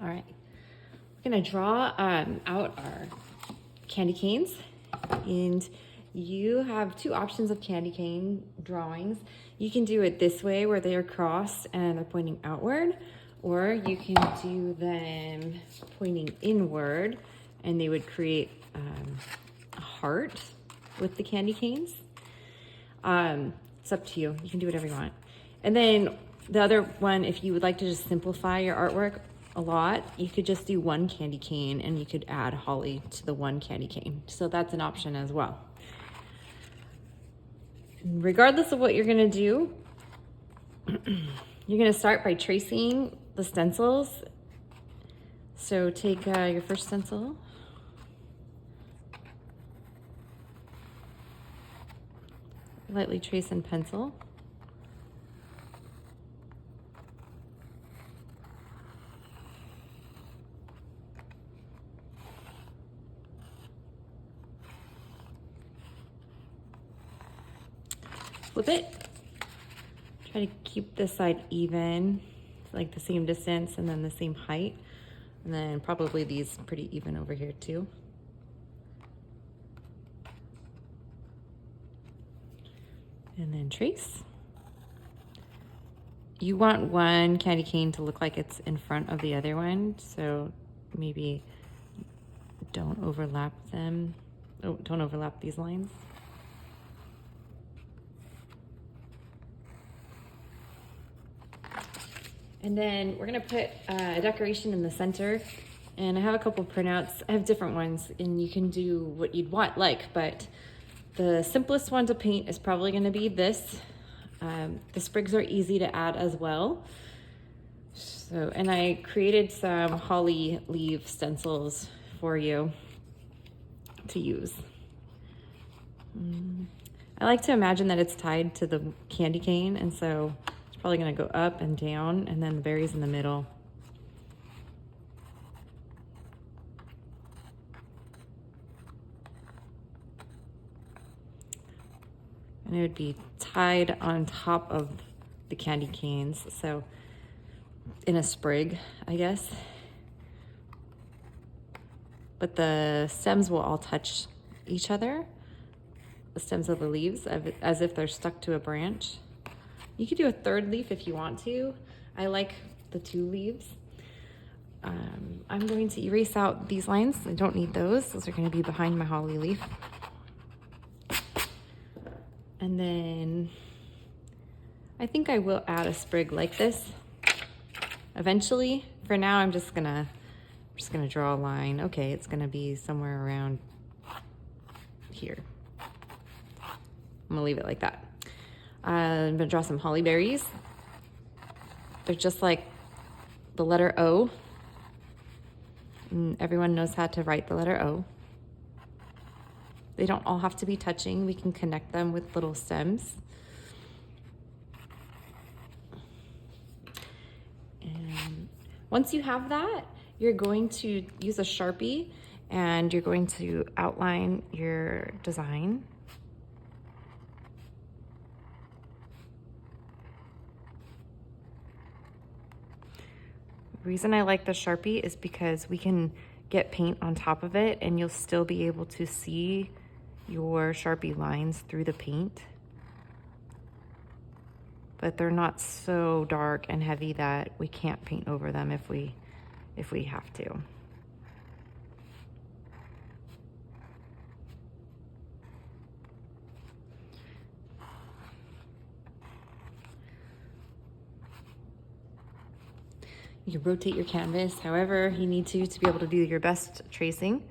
All right, we're gonna draw out our candy canes, and you have two options of candy cane drawings. You can do it this way where they are crossed and they're pointing outward, or you can do them pointing inward and they would create a heart with the candy canes. It's up to you. You can do whatever you want. And then the other one, if you would like to just simplify your artwork a lot, you could just do one candy cane and you could add holly to the one candy cane. So that's an option as well. Regardless of what you're gonna do, you're gonna start by tracing the stencils. So take your first stencil, lightly trace in pencil. Flip it. Try to keep this side even, like the same distance and then the same height. And then probably these pretty even over here too. And then trace. You want one candy cane to look like it's in front of the other one, so maybe don't overlap them. Oh, don't overlap these lines. And then we're gonna put a decoration in the center. And I have a couple printouts. I have different ones and you can do what you'd want, but the simplest one to paint is probably gonna be this. The sprigs are easy to add as well. So, and I created some holly leaf stencils for you to use. I like to imagine that it's tied to the candy cane, and so it's probably gonna go up and down, and then the berries in the middle. And it would be tied on top of the candy canes, so in a sprig, I guess. But the stems will all touch each other, the stems of the leaves, as if they're stuck to a branch. You could do a third leaf if you want to. I like the two leaves. I'm going to erase out these lines. I don't need those. Those are going to be behind my holly leaf. And then I think I will add a sprig like this eventually. For now, I'm just gonna draw a line. Okay, it's gonna be somewhere around here. I'm gonna leave it like that. I'm gonna draw some holly berries. They're just like the letter O. And everyone knows how to write the letter O. They don't all have to be touching. We can connect them with little stems. And once you have that, you're going to use a Sharpie and you're going to outline your design. The reason I like the Sharpie is because we can get paint on top of it and you'll still be able to see your Sharpie lines through the paint. But they're not so dark and heavy that we can't paint over them if we have to. You can rotate your canvas however you need to be able to do your best tracing.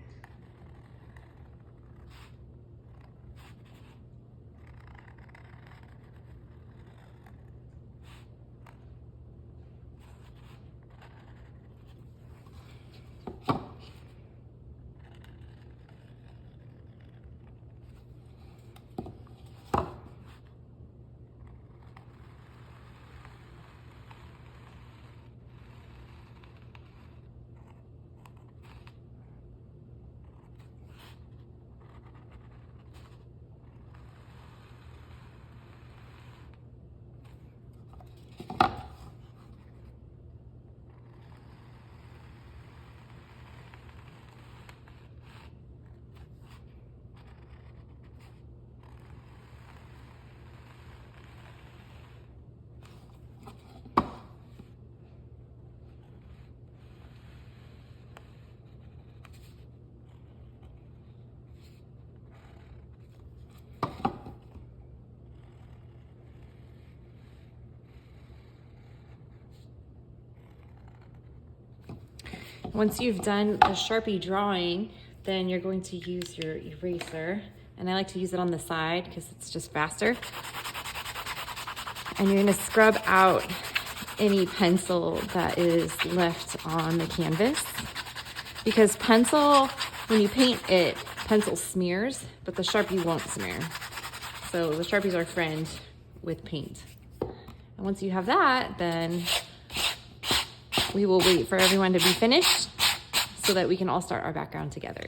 once you've done the Sharpie drawing, then you're going to use your eraser. And I like to use it on the side because it's just faster. And you're gonna scrub out any pencil that is left on the canvas. Because pencil, when you paint it, pencil smears, but the Sharpie won't smear. So the Sharpie's our friend with paint. And once you have that, then we will wait for everyone to be finished so that we can all start our background together.